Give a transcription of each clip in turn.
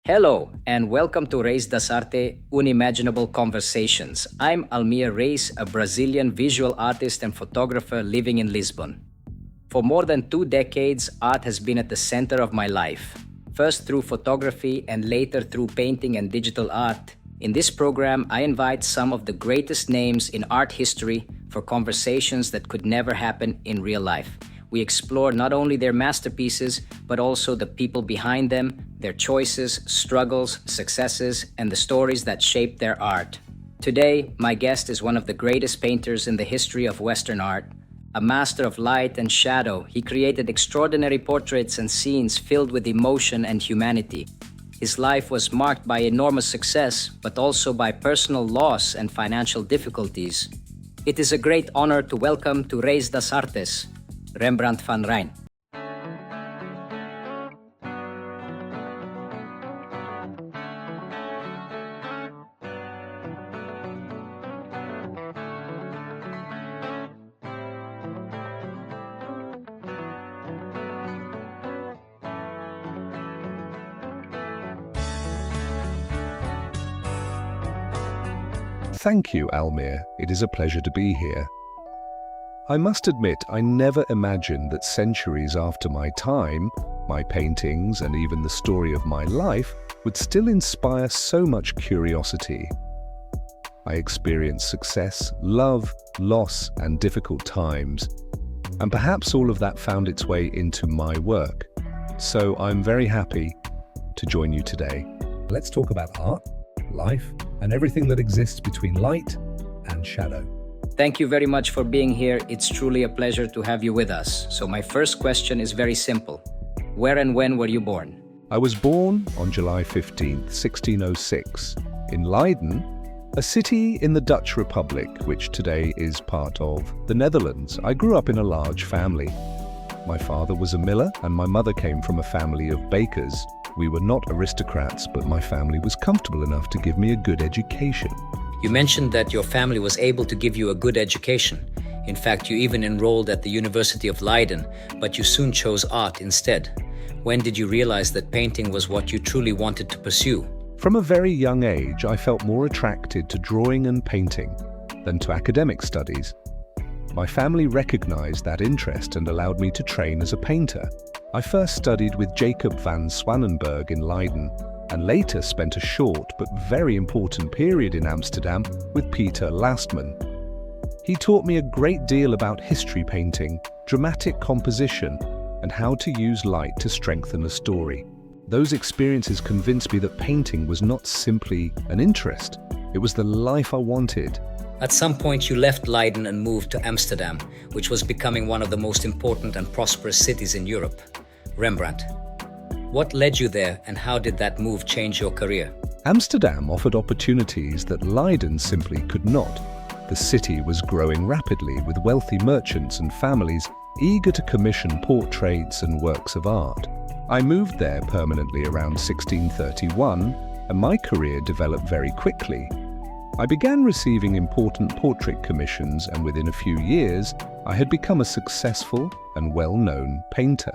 Hello, and welcome to Reis das Arte Unimaginable Conversations. I'm Almir Reis, a Brazilian visual artist and photographer living in Lisbon. For more than 2 decades, art has been at the center of my life. First through photography and later through painting and digital art. In this program, I invite some of the greatest names in art history for conversations that could never happen in real life. We explore not only their masterpieces, but also the people behind them, their choices, struggles, successes, and the stories that shape their art. Today, my guest is one of the greatest painters in the history of Western art. A master of light and shadow, he created extraordinary portraits and scenes filled with emotion and humanity. His life was marked by enormous success, but also by personal loss and financial difficulties. It is a great honor to welcome to Reis das Artes, Rembrant van Rijn. Thank you, Almir. It is a pleasure to be here. I must admit, I never imagined that centuries after my time, my paintings and even the story of my life would still inspire so much curiosity. I experienced success, love, loss, and difficult times, and perhaps all of that found its way into my work. So I'm very happy to join you today. Let's talk about art, life, and everything that exists between light and shadow. Thank you very much for being here. It's truly a pleasure to have you with us. So my first question is very simple. Where and when were you born? I was born on July 15th, 1606, in Leiden, a city in the Dutch Republic, which today is part of the Netherlands. I grew up in a large family. My father was a miller and my mother came from a family of bakers. We were not aristocrats, but my family was comfortable enough to give me a good education. You mentioned that your family was able to give you a good education. In fact, you even enrolled at the University of Leiden, but you soon chose art instead. When did you realize that painting was what you truly wanted to pursue? From a very young age, I felt more attracted to drawing and painting than to academic studies. My family recognized that interest and allowed me to train as a painter. I first studied with Jacob van Swanenberg in Leiden, and later spent a short but very important period in Amsterdam with Peter Lastman. He taught me a great deal about history painting, dramatic composition, and how to use light to strengthen a story. Those experiences convinced me that painting was not simply an interest, it was the life I wanted. At some point, you left Leiden and moved to Amsterdam, which was becoming one of the most important and prosperous cities in Europe. Rembrant. What led you there, and how did that move change your career? Amsterdam offered opportunities that Leiden simply could not. The city was growing rapidly, with wealthy merchants and families eager to commission portraits and works of art. I moved there permanently around 1631, and my career developed very quickly. I began receiving important portrait commissions, and within a few years, I had become a successful and well-known painter.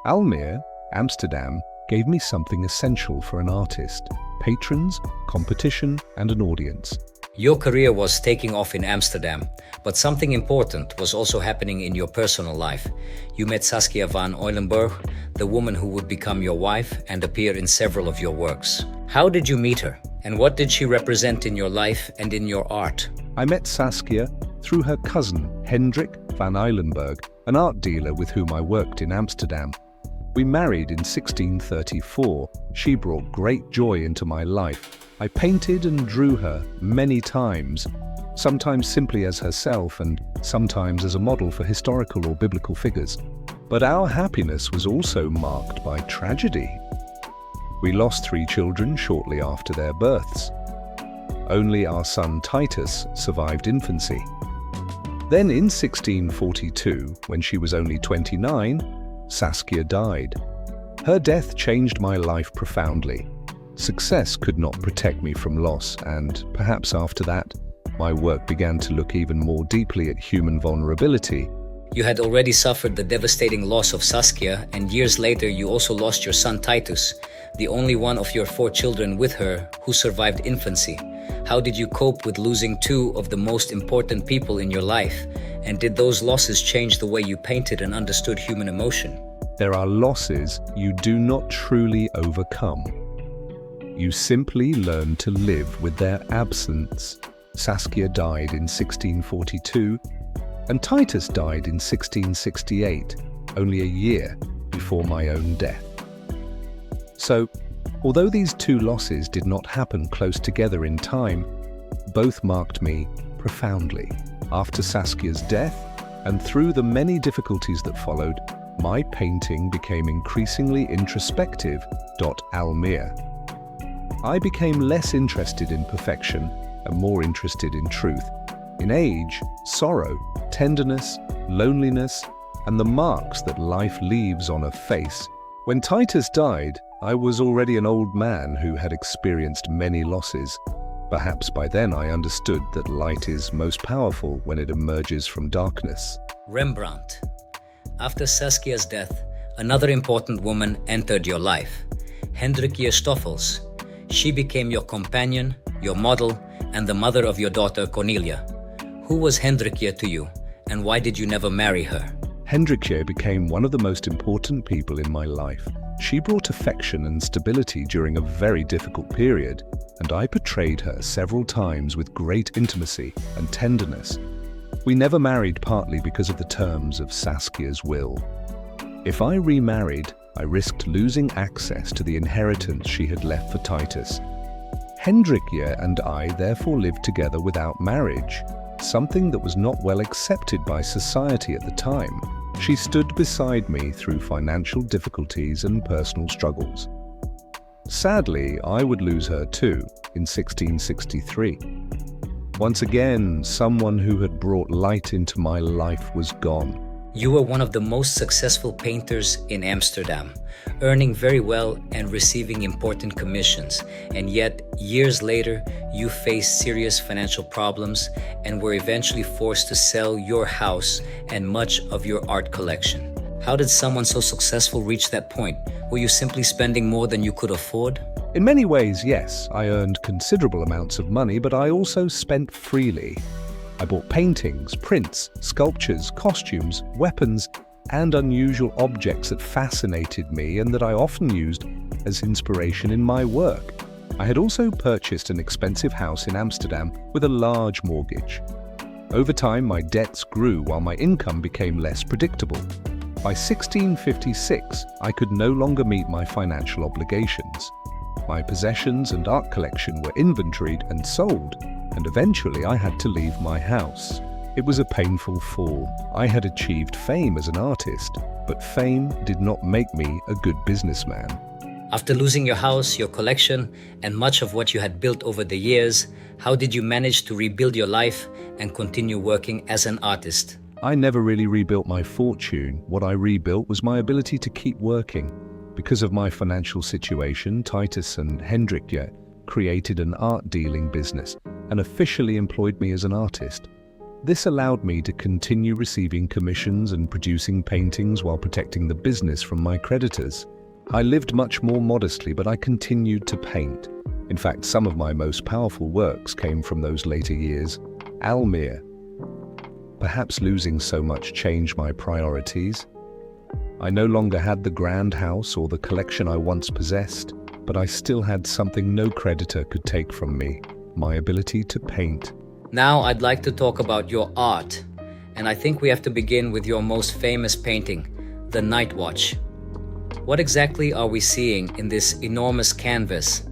Almir, Amsterdam, gave me something essential for an artist: patrons, competition, and an audience. Your career was taking off in Amsterdam, but something important was also happening in your personal life. You met Saskia van Eulenburg, the woman who would become your wife and appear in several of your works. How did you meet her, and what did she represent in your life and in your art? I met Saskia through her cousin, Hendrik van Eulenburg, an art dealer with whom I worked in Amsterdam. We married in 1634. She brought great joy into my life. I painted and drew her many times, sometimes simply as herself and sometimes as a model for historical or biblical figures. But our happiness was also marked by tragedy. We lost 3 children shortly after their births. Only our son Titus survived infancy. Then in 1642, when she was only 29, Saskia died. Her death changed my life profoundly. Success could not protect me from loss, and perhaps after that, my work began to look even more deeply at human vulnerability. You had already suffered the devastating loss of Saskia, and years later you also lost your son Titus. the only one of your 4 children with her who survived infancy. How did you cope with losing 2 of the most important people in your life? And did those losses change the way you painted and understood human emotion? There are losses you do not truly overcome. You simply learn to live with their absence. Saskia died in 1642, and Titus died in 1668, only a year before my own death. So, although these 2 losses did not happen close together in time, both marked me profoundly. After Saskia's death, and through the many difficulties that followed, my painting became increasingly introspective. Almir. I became less interested in perfection and more interested in truth, in age, sorrow, tenderness, loneliness, and the marks that life leaves on a face. When Titus died, I was already an old man who had experienced many losses. Perhaps by then I understood that light is most powerful when it emerges from darkness. Rembrandt. After Saskia's death, another important woman entered your life, Hendrikje Stoffels. She became your companion, your model, and the mother of your daughter Cornelia. Who was Hendrikje to you, and why did you never marry her? Hendrikje became one of the most important people in my life. She brought affection and stability during a very difficult period, and I portrayed her several times with great intimacy and tenderness. We never married partly because of the terms of Saskia's will. If I remarried, I risked losing access to the inheritance she had left for Titus. Hendrikje and I therefore lived together without marriage, something that was not well accepted by society at the time. She stood beside me through financial difficulties and personal struggles. Sadly, I would lose her too in 1663. Once again, someone who had brought light into my life was gone. You were one of the most successful painters in Amsterdam, earning very well and receiving important commissions. And yet, years later, you faced serious financial problems and were eventually forced to sell your house and much of your art collection. How did someone so successful reach that point? Were you simply spending more than you could afford? In many ways, yes, I earned considerable amounts of money, but I also spent freely. I bought paintings, prints, sculptures, costumes, weapons, and unusual objects that fascinated me and that I often used as inspiration in my work. I had also purchased an expensive house in Amsterdam with a large mortgage. Over time, my debts grew while my income became less predictable. By 1656, I could no longer meet my financial obligations. My possessions and art collection were inventoried and sold, and eventually I had to leave my house. It was a painful fall. I had achieved fame as an artist, but fame did not make me a good businessman. After losing your house, your collection, and much of what you had built over the years, how did you manage to rebuild your life and continue working as an artist? I never really rebuilt my fortune. What I rebuilt was my ability to keep working. Because of my financial situation, Titus and Hendrikje created an art dealing business and officially employed me as an artist. This allowed me to continue receiving commissions and producing paintings while protecting the business from my creditors. I lived much more modestly, but I continued to paint. In fact, some of my most powerful works came from those later years. Almir. Perhaps losing so much changed my priorities. I no longer had the grand house or the collection I once possessed, but I still had something no creditor could take from me, my ability to paint. Now I'd like to talk about your art, and I think we have to begin with your most famous painting, The Night Watch. What exactly are we seeing in this enormous canvas,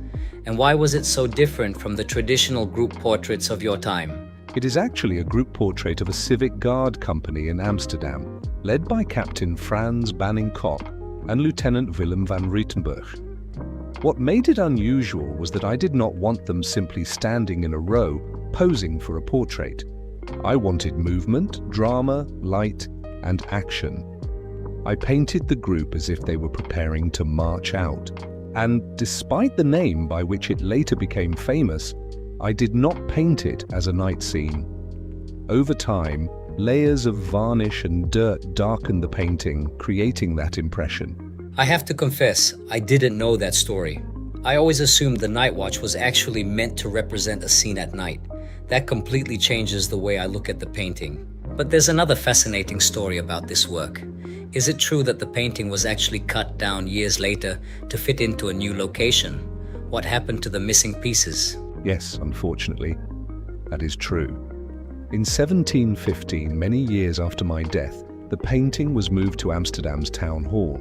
and why was it so different from the traditional group portraits of your time? It is actually a group portrait of a civic guard company in Amsterdam, led by Captain Frans Banning Kok and Lieutenant Willem van Rietenburg. What made it unusual was that I did not want them simply standing in a row, posing for a portrait. I wanted movement, drama, light, and action. I painted the group as if they were preparing to march out. And despite the name by which it later became famous, I did not paint it as a night scene. Over time, layers of varnish and dirt darkened the painting, creating that impression. I have to confess, I didn't know that story. I always assumed the night watch was actually meant to represent a scene at night. That completely changes the way I look at the painting. But there's another fascinating story about this work. Is it true that the painting was actually cut down years later to fit into a new location? What happened to the missing pieces? Yes, unfortunately, that is true. In 1715, many years after my death, the painting was moved to Amsterdam's town hall.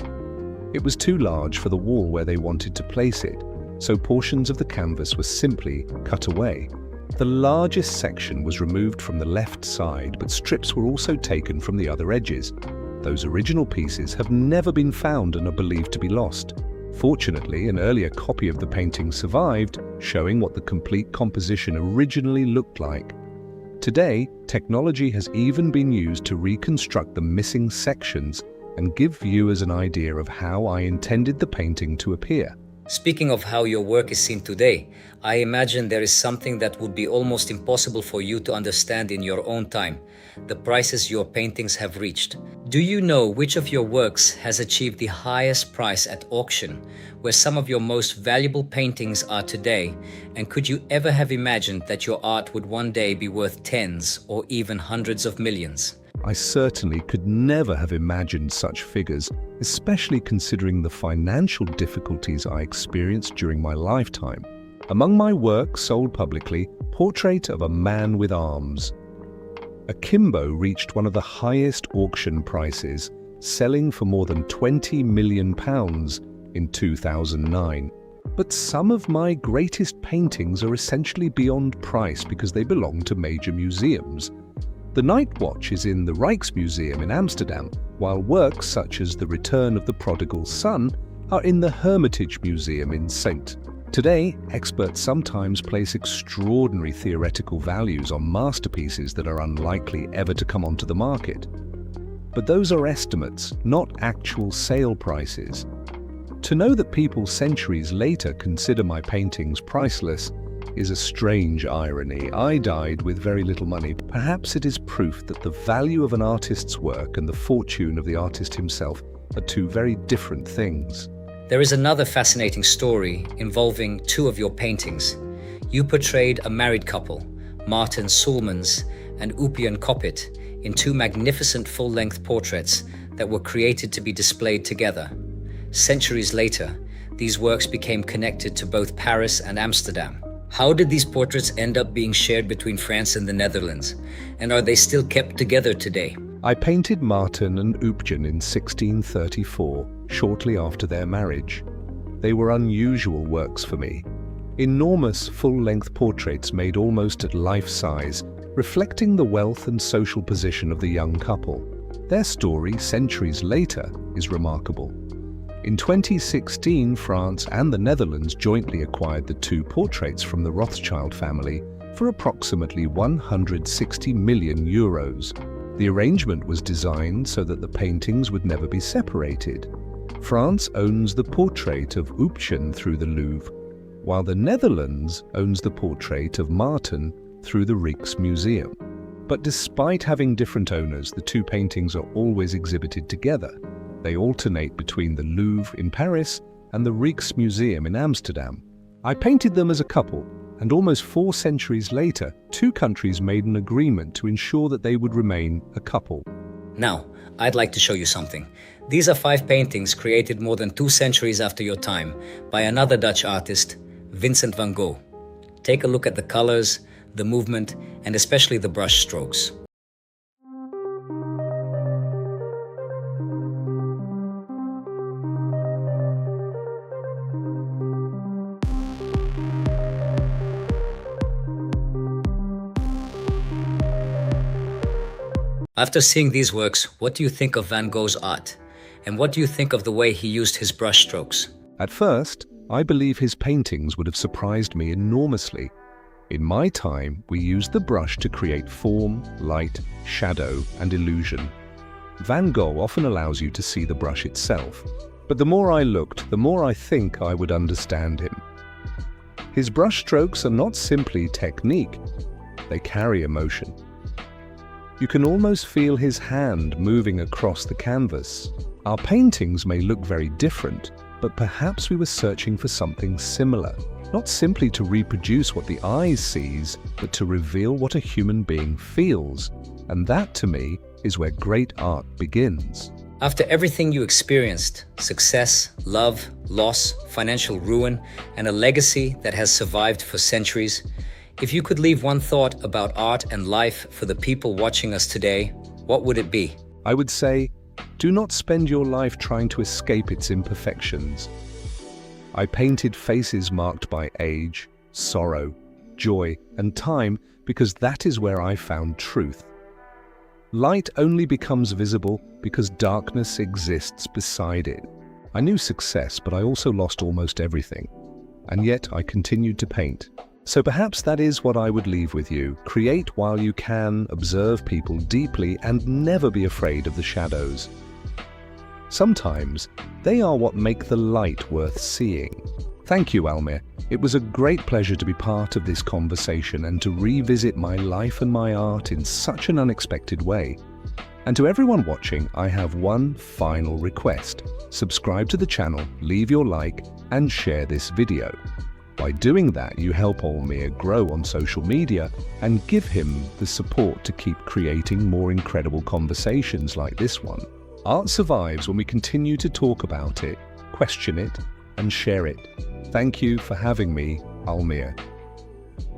It was too large for the wall where they wanted to place it, so portions of the canvas were simply cut away. The largest section was removed from the left side, but strips were also taken from the other edges. Those original pieces have never been found and are believed to be lost. Fortunately, an earlier copy of the painting survived, showing what the complete composition originally looked like. Today, technology has even been used to reconstruct the missing sections and give viewers an idea of how I intended the painting to appear. Speaking of how your work is seen today, I imagine there is something that would be almost impossible for you to understand in your own time: the prices your paintings have reached. Do you know which of your works has achieved the highest price at auction, where some of your most valuable paintings are today? And could you ever have imagined that your art would one day be worth tens or even hundreds of millions? I certainly could never have imagined such figures, especially considering the financial difficulties I experienced during my lifetime. Among my works sold publicly, Portrait of a Man with Arms. Akimbo reached one of the highest auction prices, selling for more than £20 million in 2009. But some of my greatest paintings are essentially beyond price because they belong to major museums. The Night Watch is in the Rijksmuseum in Amsterdam, while works such as The Return of the Prodigal Son are in the Hermitage Museum in St. Today, experts sometimes place extraordinary theoretical values on masterpieces that are unlikely ever to come onto the market. But those are estimates, not actual sale prices. To know that people centuries later consider my paintings priceless is a strange irony. I died with very little money. Perhaps it is proof that the value of an artist's work and the fortune of the artist himself are two very different things. There is another fascinating story involving two of your paintings. You portrayed a married couple, Martin Soelmans and Upjan Koppit, in two magnificent full-length portraits that were created to be displayed together. Centuries later, these works became connected to both Paris and Amsterdam. How did these portraits end up being shared between France and the Netherlands? And are they still kept together today? I painted Martin and Upjan in 1634, shortly after their marriage. They were unusual works for me. Enormous full-length portraits made almost at life-size, reflecting the wealth and social position of the young couple. Their story, centuries later, is remarkable. In 2016, France and the Netherlands jointly acquired the two portraits from the Rothschild family for approximately €160 million. The arrangement was designed so that the paintings would never be separated. France owns the portrait of Upjan through the Louvre, while the Netherlands owns the portrait of Martin through the Rijksmuseum. But despite having different owners, the two paintings are always exhibited together. They alternate between the Louvre in Paris and the Rijksmuseum in Amsterdam. I painted them as a couple, and almost 4 centuries later, two countries made an agreement to ensure that they would remain a couple. Now, I'd like to show you something. These are 5 paintings created more than 2 centuries after your time by another Dutch artist, Vincent van Gogh. Take a look at the colors, the movement, and especially the brush strokes. After seeing these works, what do you think of Van Gogh's art? And what do you think of the way he used his brush strokes? At first, I believe his paintings would have surprised me enormously. In my time, we used the brush to create form, light, shadow, and illusion. Van Gogh often allows you to see the brush itself, but the more I looked, the more I think I would understand him. His brush strokes are not simply technique, they carry emotion. You can almost feel his hand moving across the canvas. Our paintings may look very different, but perhaps we were searching for something similar, not simply to reproduce what the eye sees, but to reveal what a human being feels. And that, to me, is where great art begins. After everything you experienced, success, love, loss, financial ruin, and a legacy that has survived for centuries, if you could leave one thought about art and life for the people watching us today, what would it be? I would say, do not spend your life trying to escape its imperfections. I painted faces marked by age, sorrow, joy, and time because that is where I found truth. Light only becomes visible because darkness exists beside it. I knew success, but I also lost almost everything. And yet I continued to paint. So perhaps that is what I would leave with you. Create while you can, observe people deeply, and never be afraid of the shadows. Sometimes they are what make the light worth seeing. Thank you, Almir. It was a great pleasure to be part of this conversation and to revisit my life and my art in such an unexpected way. And to everyone watching, I have one final request. Subscribe to the channel, leave your like, and share this video. By doing that, you help Almir grow on social media and give him the support to keep creating more incredible conversations like this one. Art survives when we continue to talk about it, question it, and share it. Thank you for having me, Almir.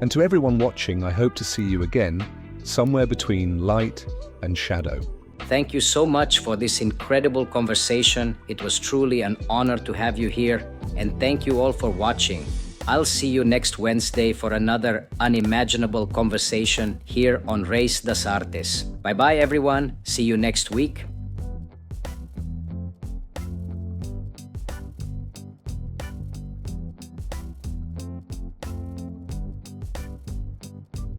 And to everyone watching, I hope to see you again, somewhere between light and shadow. Thank you so much for this incredible conversation. It was truly an honor to have you here, and thank you all for watching. I'll see you next Wednesday for another unimaginable conversation here on Reis das Artes. Bye-bye, everyone. See you next week.